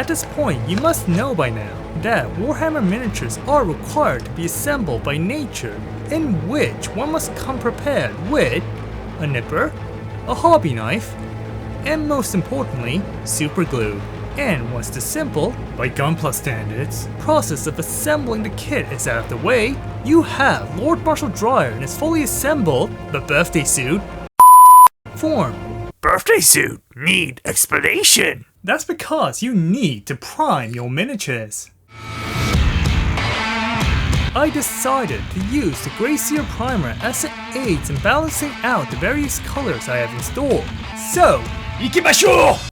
At this point, you must know by now that Warhammer miniatures are required to be assembled by nature, in which one must come prepared with a nipper, a hobby knife, and most importantly, super glue. And once the simple, by Gunpla standards, process of assembling the kit is out of the way, you have Lord Marshal Dreir in his fully assembled, but birthday suit, form. Birthday suit need explanation. That's because you need to prime your miniatures. I decided to use the Gracier primer as it aids in balancing out the various colors I have installed. So, ikimashou!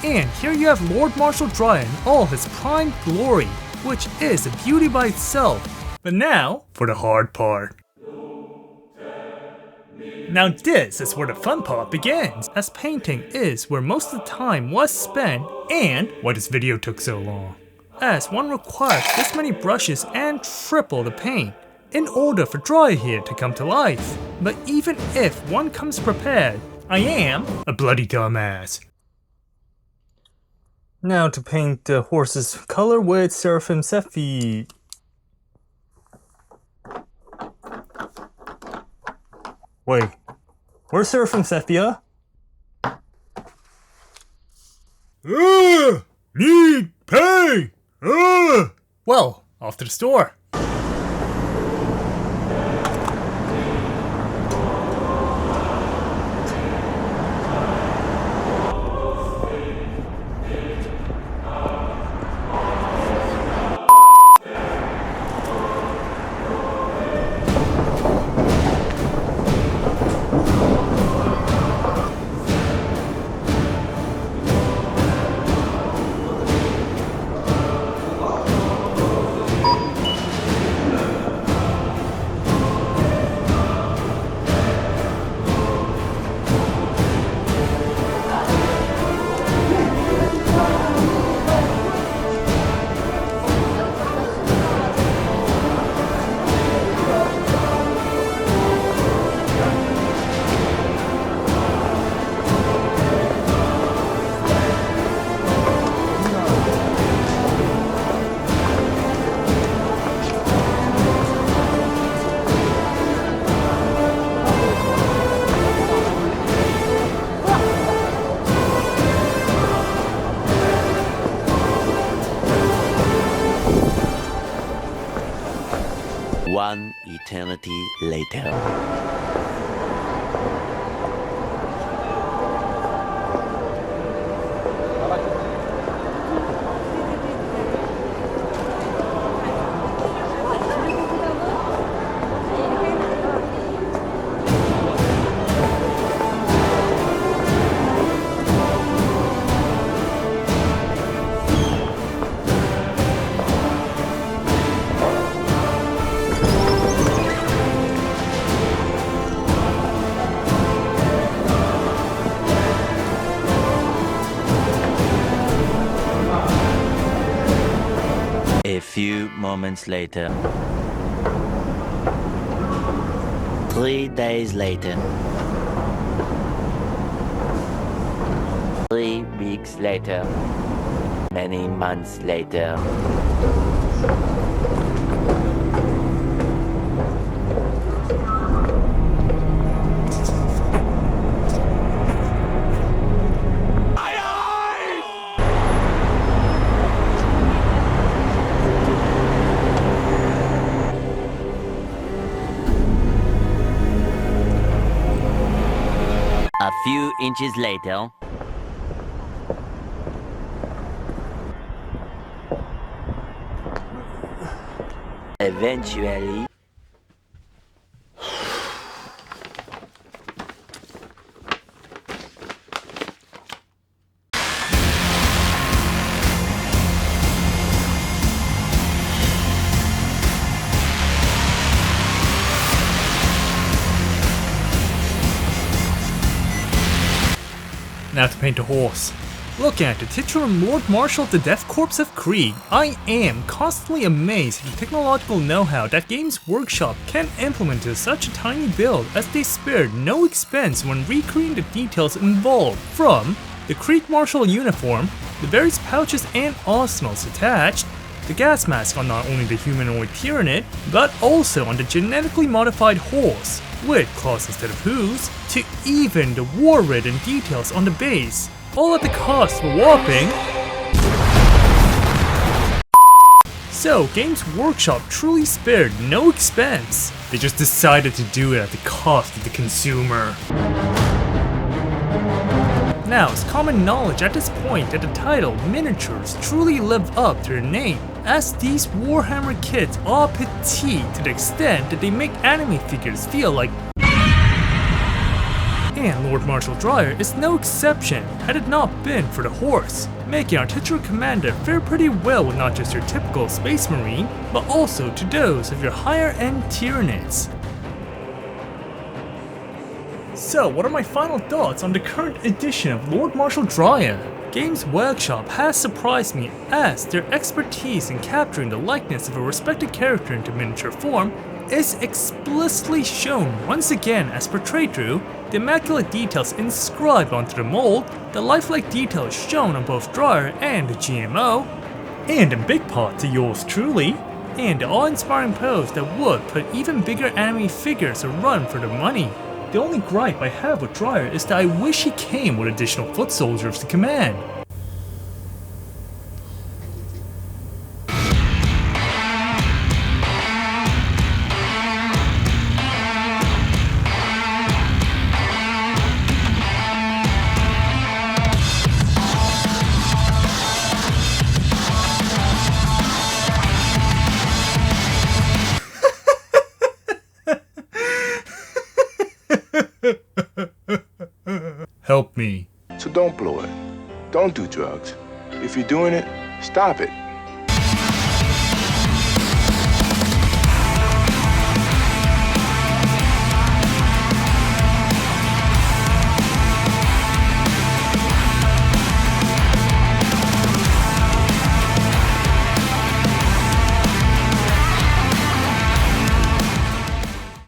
And here you have Lord Marshal Dreir in all his prime glory, which is a beauty by itself. But now, for the hard part. Now this is where the fun part begins, as painting is where most of the time was spent and why this video took so long, as one requires this many brushes and triple the paint in order for Dreir here to come to life. But even if one comes prepared, I am a bloody dumbass. Now to paint the horse's color with Seraphim Sephi. Wait, where's Seraphim Sepia? Need pay. Well, off to the store. One eternity later. moments later. 3 days later. 3 weeks later. Many months later. A few inches later. Eventually. Now to paint a horse. Looking at the titular Lord Marshal of the Death Korps of Kreig, I am constantly amazed at the technological know-how that Games Workshop can implement to such a tiny build, as they spared no expense when recreating the details involved, from the Kreig Marshal uniform, the various pouches and arsenals attached, the gas mask on not only the humanoid Tyranid, but also on the genetically modified horse, with claws instead of hooves, to even the war-ridden details on the base, all at the cost of a whopping. So, Games Workshop truly spared no expense. They just decided to do it at the cost of the consumer. Now, it's common knowledge at this point that the title miniatures truly live up to their name, as these Warhammer kits are petite to the extent that they make anime figures feel like. And Lord Marshal Dreir is no exception, had it not been for the horse, making our titular commander fare pretty well with not just your typical space marine, but also to those of your higher end Tyranids. So, what are my final thoughts on the current edition of Lord Marshal Dreir? Games Workshop has surprised me, as their expertise in capturing the likeness of a respected character into miniature form is explicitly shown once again, as portrayed through the immaculate details inscribed onto the mold, the lifelike details shown on both Dreir and the GMO, and in big part to yours truly, and the awe-inspiring pose that would put even bigger anime figures a run for their money. The only gripe I have with Dreir is that I wish he came with additional foot soldiers to command. Help me. So don't blow it. Don't do drugs. If you're doing it, stop it.